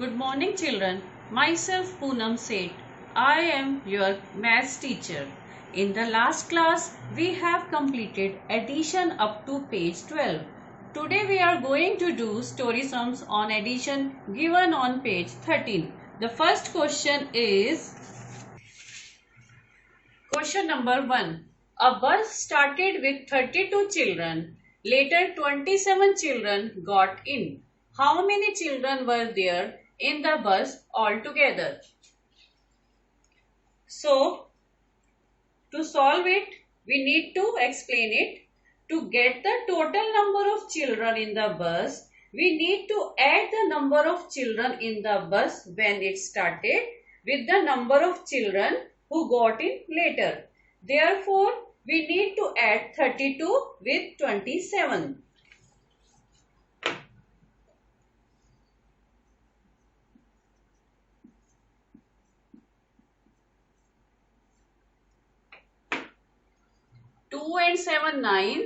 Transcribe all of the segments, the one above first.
Good morning children. Myself Poonam Seth. I am your maths teacher. In the last class we have completed addition up to page 12. Today we are going to do story sums on addition given on page 13. The first question is question number 1. A bus started with 32 children. Later 27 children got in. How many children were there in the bus altogether? So, to solve it, we need to explain it. To get the total number of children in the bus, we need to add the number of children in the bus when it started with the number of children who got in later. Therefore, we need to add 32 with 27. Two and 7, 9.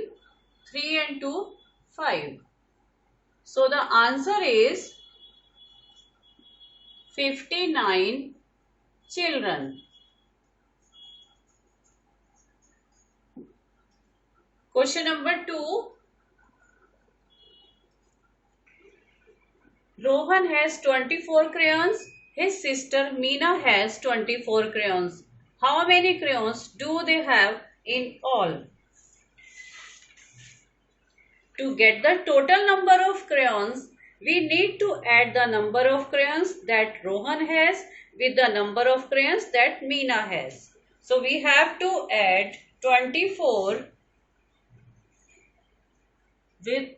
3 and 2, 5. So the answer is 59 children. Question number 2. Rohan has 24 crayons. His sister Meena has 24 crayons. How many crayons do they have in all? To get the total number of crayons, we need to add the number of crayons that Rohan has with the number of crayons that Meena has. So we have to add 24 with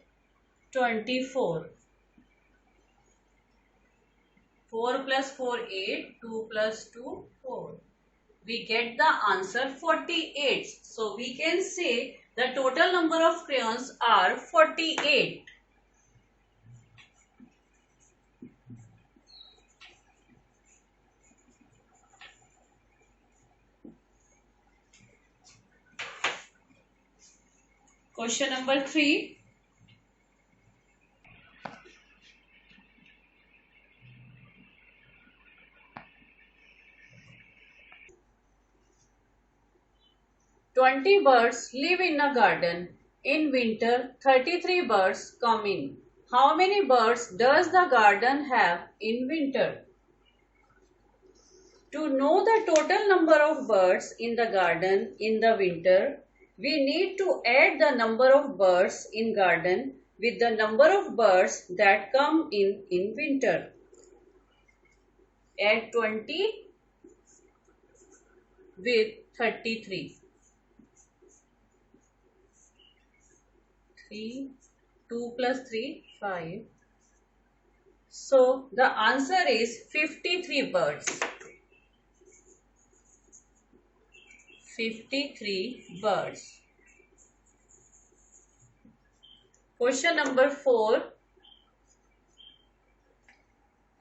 24. 4 plus 4, 8. 2 plus 2, 4. We get the answer 48. So we can say the total number of crayons are 48. Question number 3. "20 birds live in a garden. In winter, 33 birds come in. How many birds does the garden have in winter?" To know the total number of birds in the garden in the winter, we need to add the number of birds in garden with the number of birds that come in winter. Add 20 with 33. 3, 2 plus 3, 5. So the answer is 53 birds. 53 birds. Question number 4.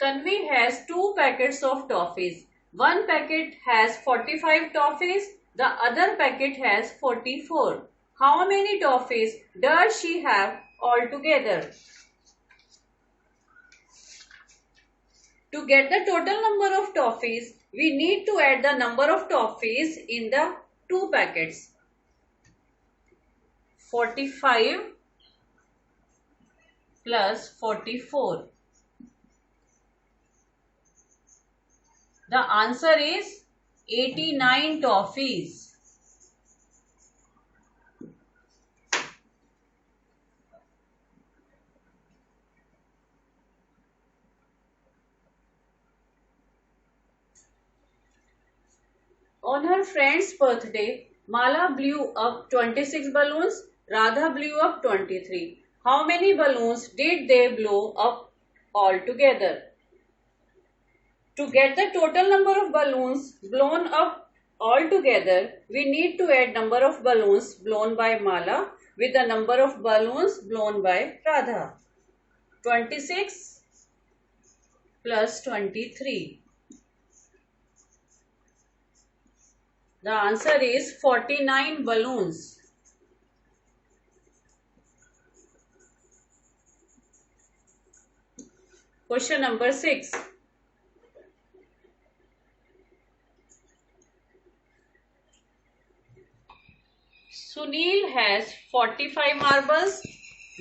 Tanvi has 2 packets of toffees. One packet has 45 toffees. The other packet has 44. How many toffees does she have altogether? To get the total number of toffees, we need to add the number of toffees in the 2 packets. 45 plus 44. The answer is 89 toffees. On her friend's birthday, Mala blew up 26 balloons, Radha blew up 23. How many balloons did they blow up altogether? To get the total number of balloons blown up altogether, we need to add number of balloons blown by Mala with the number of balloons blown by Radha. 26 plus 23. The answer is 49 balloons. Question number 6. Sunil has 45 marbles.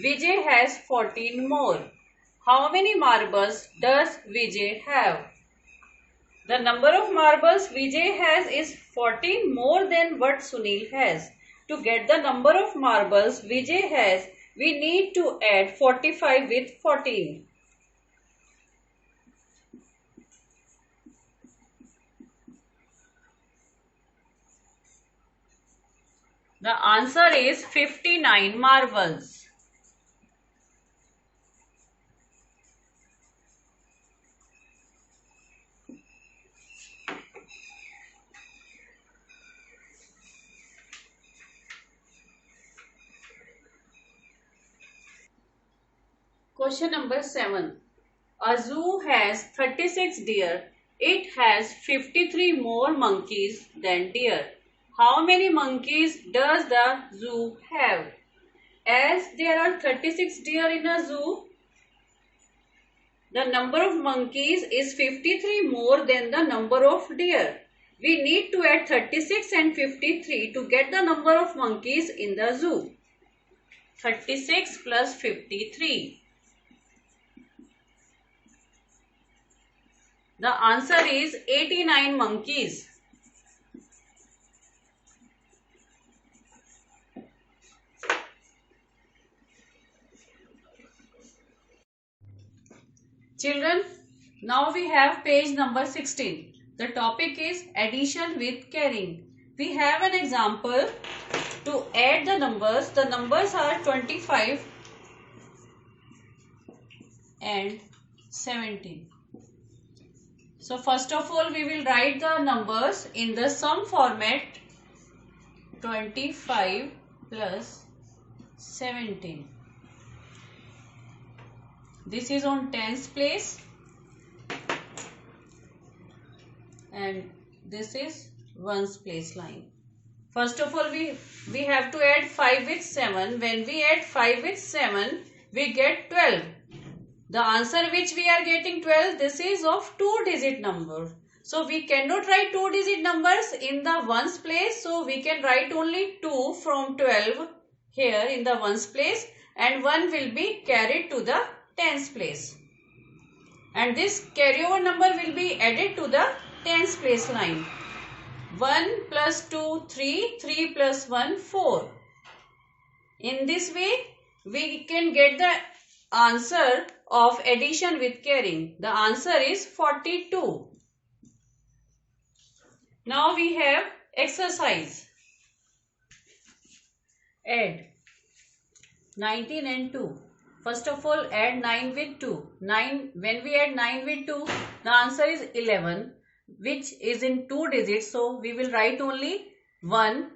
Vijay has 14 more. How many marbles does Vijay have? The number of marbles Vijay has is 14 more than what Sunil has. To get the number of marbles Vijay has, we need to add 45 with 14. The answer is 59 marbles. Question number 7. A zoo has 36 deer. It has 53 more monkeys than deer. How many monkeys does the zoo have? As there are 36 deer in a zoo, the number of monkeys is 53 more than the number of deer. We need to add 36 and 53 to get the number of monkeys in the zoo. 36 plus 53. The answer is 89 monkeys. Children, now we have page number 16. The topic is addition with carrying. We have an example to add the numbers. The numbers are 25 and 17. So first of all, we will write the numbers in the sum format. 25 plus 17. This is on tens place and this is ones place line. First of all, we have to add 5 with 7. When we add 5 with 7, we get 12. The answer which we are getting 12, this is of 2-digit number. So we cannot write 2-digit numbers in the ones place. So we can write only 2 from 12 here in the ones place and 1 will be carried to the tens place. And this carryover number will be added to the tens place line. 1 plus 2, 3, 3 plus 1, 4. In this way, we can get the answer of addition with carrying. The answer is 42. Now we have exercise. Add 19 and 2. First of all, add 9 with 2. 9. When we add 9 with 2, the answer is 11, which is in 2 digits. So we will write only 1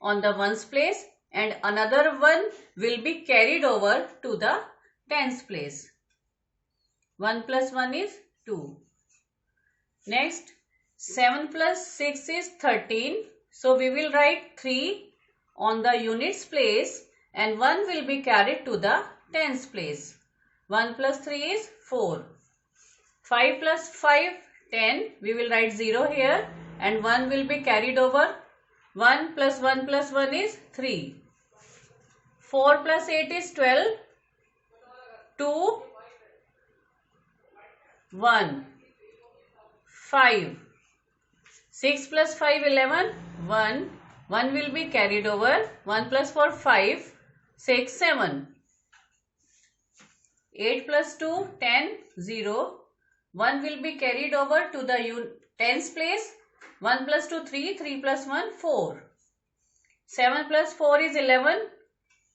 on the ones place and another 1 will be carried over to the tens place. 1 plus 1 is 2. Next, 7 plus 6 is 13. So we will write 3 on the units place and 1 will be carried to the tens place. 1 plus 3 is 4. 5 plus 5, 10. We will write 0 here and 1 will be carried over. 1 plus 1 plus 1 is 3. 4 plus 8 is 12. 2, 1, 5. 6 plus 5, 11. 1. 1 will be carried over. 1 plus 4, 5. 6, 7. 8 plus 2, 10, 0. 1 will be carried over to the tens place. 1 plus 2, 3. 3 plus 1, 4. 7 plus 4 is 11.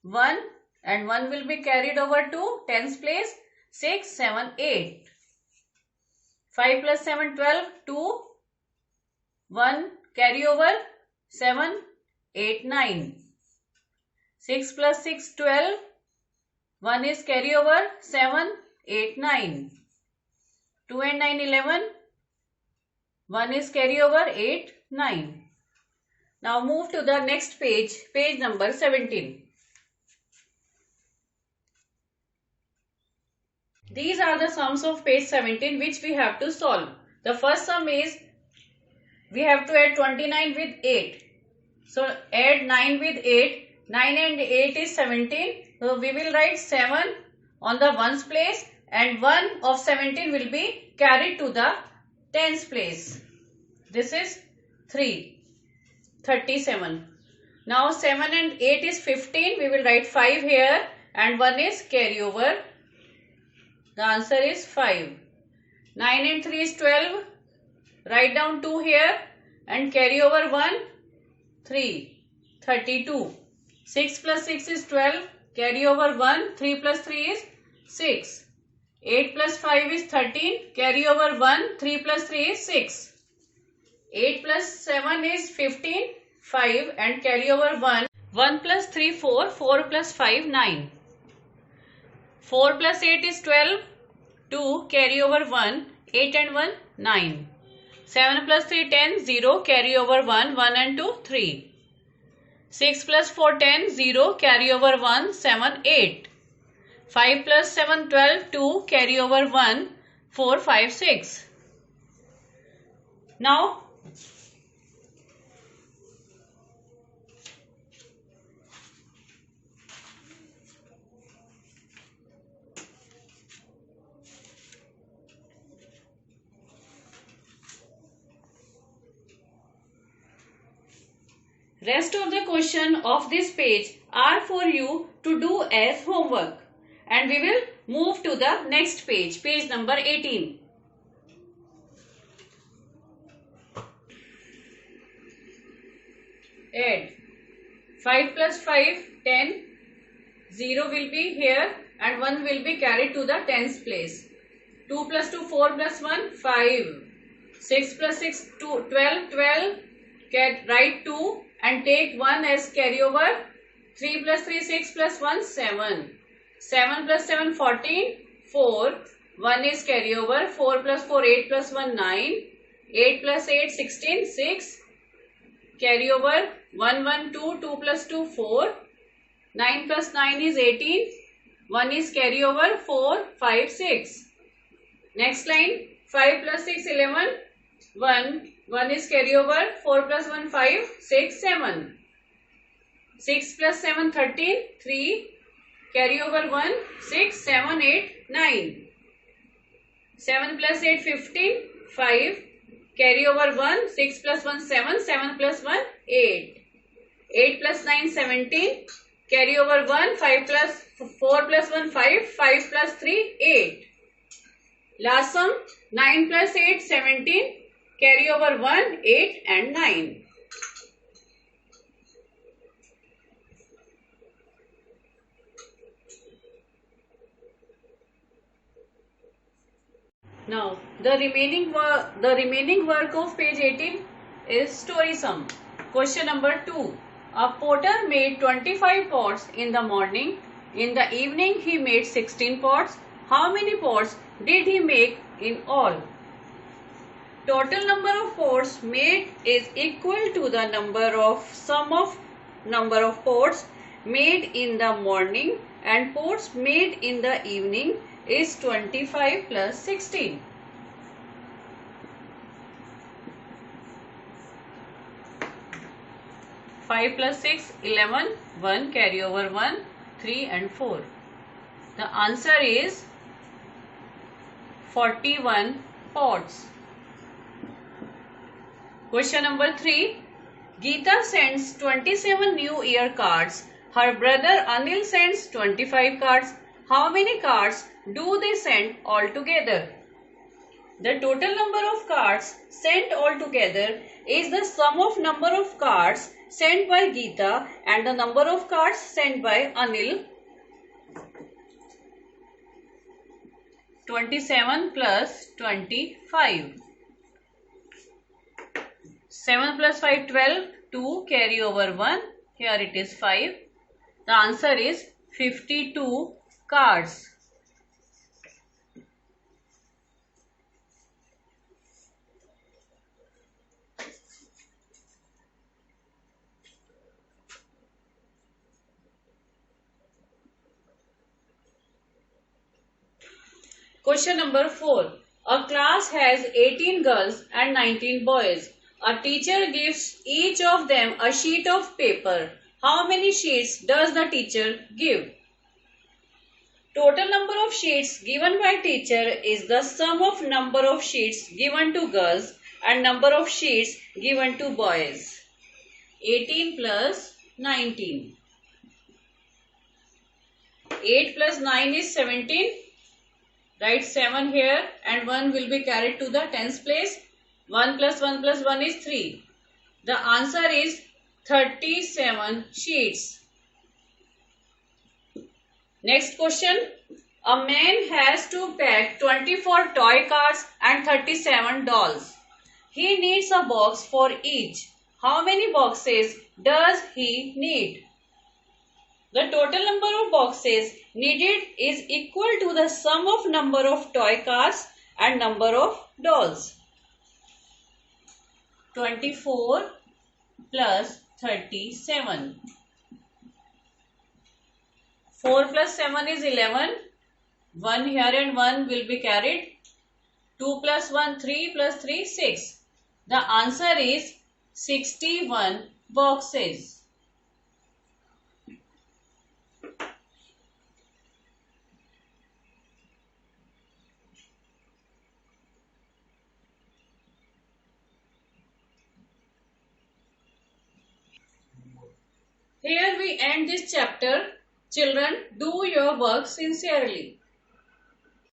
1 and 1 will be carried over to tens place. 6, 7, 8. 5 plus 7, 12. 2. 1 carry over. 7, 8, 9. 6 plus 6, 12. 1 is carry over. 7, 8, 9. 2 and 9, 11. 1 is carry over. 8, 9. Now move to the next page. Page number 17. These are the sums of page 17 which we have to solve. The first sum is we have to add 29 with 8. So add 9 with 8. 9 and 8 is 17. So we will write 7 on the ones place and 1 of 17 will be carried to the tens place. This is 37. Now 7 and 8 is 15. We will write 5 here and 1 is carryover. The answer is 5. 9 and 3 is 12. Write down 2 here and carry over 1. 3. 32. 6 plus 6 is 12. Carry over 1. 3 plus 3 is 6. 8 plus 5 is 13. Carry over 1. 3 plus 3 is 6. 8 plus 7 is 15. 5 and carry over 1. 1 plus 3 4. 4 plus 5 9. 4 plus 8 is 12. 2 carry over 1. 8 and 1 9. 7 plus 3 10 0 carry over 1. 1 and 2 3. 6 plus 4 10 0 carry over 1. 7 8. 5 plus 7 12 2 carry over 1. 4 5 6. Now rest of the question of this page are for you to do as homework, and we will move to the next page, page number 18. Add 5 plus 5 10. 0 will be here and 1 will be carried to the tens place. 2 plus 2 4 plus 1 5. 6 plus 6 2 12 12. Write 2 and take 1 as carryover. 3 plus 3 6 plus 1 7. 7 plus 7 14. 4. 1 is carryover. 4 plus 4 8 plus 1 9. 8 plus 8 16 6. Carryover 1 1 2 2 plus 2 4. 9 plus 9 is 18. 1 is carryover. 4 5 6. Next line 5 plus 6 11. 1 is carryover. 4 plus 1 5 6 7. 6 plus 7 13. 3 carryover 1 6 7 8 9. 7 plus 8 15. 5 carryover 1 6 plus 1 7. 7 plus 1 8. 8 plus 9 17. Carryover 1 5 plus 4 plus 1 5. 5 plus 3 8. Last sum 9 plus 8 17. Carry over 1, 8 and 9. Now, the remaining work of page 18 is story sum. Question number 2. A potter made 25 pots in the morning. In the evening, he made 16 pots. How many pots did he make in all? Total number of pots made is equal to the sum of number of pots made in the morning and pots made in the evening is 25 plus 16. Five plus 6 11. 1 carry over 1 3 and 4. The answer is 41 pots. Question number 3. Geeta sends 27 New Year cards. Her brother Anil sends 25 cards. How many cards do they send altogether? The total number of cards sent altogether is the sum of number of cards sent by Geeta and the number of cards sent by Anil. 27 plus 25. 7 plus 5 12. 2 carry over 1. Here it is 5. The answer is 52 cards. Question number 4. A class has 18 girls and 19 boys. A teacher gives each of them a sheet of paper. How many sheets does the teacher give? Total number of sheets given by teacher is the sum of number of sheets given to girls and number of sheets given to boys. 18 plus 19. 8 plus 9 is 17. Write 7 here and 1 will be carried to the tens place. 1 plus 1 plus 1 is 3. The answer is 37 sheets. Next question. A man has to pack 24 toy cars and 37 dolls. He needs a box for each. How many boxes does he need? The total number of boxes needed is equal to the sum of number of toy cars and number of dolls. 24 plus 37. 4 plus 7 is 11. 1 here and 1 will be carried. 2 plus 1, 3 plus 3, 6. The answer is 61 boxes. Here we end this chapter. Children, do your work sincerely.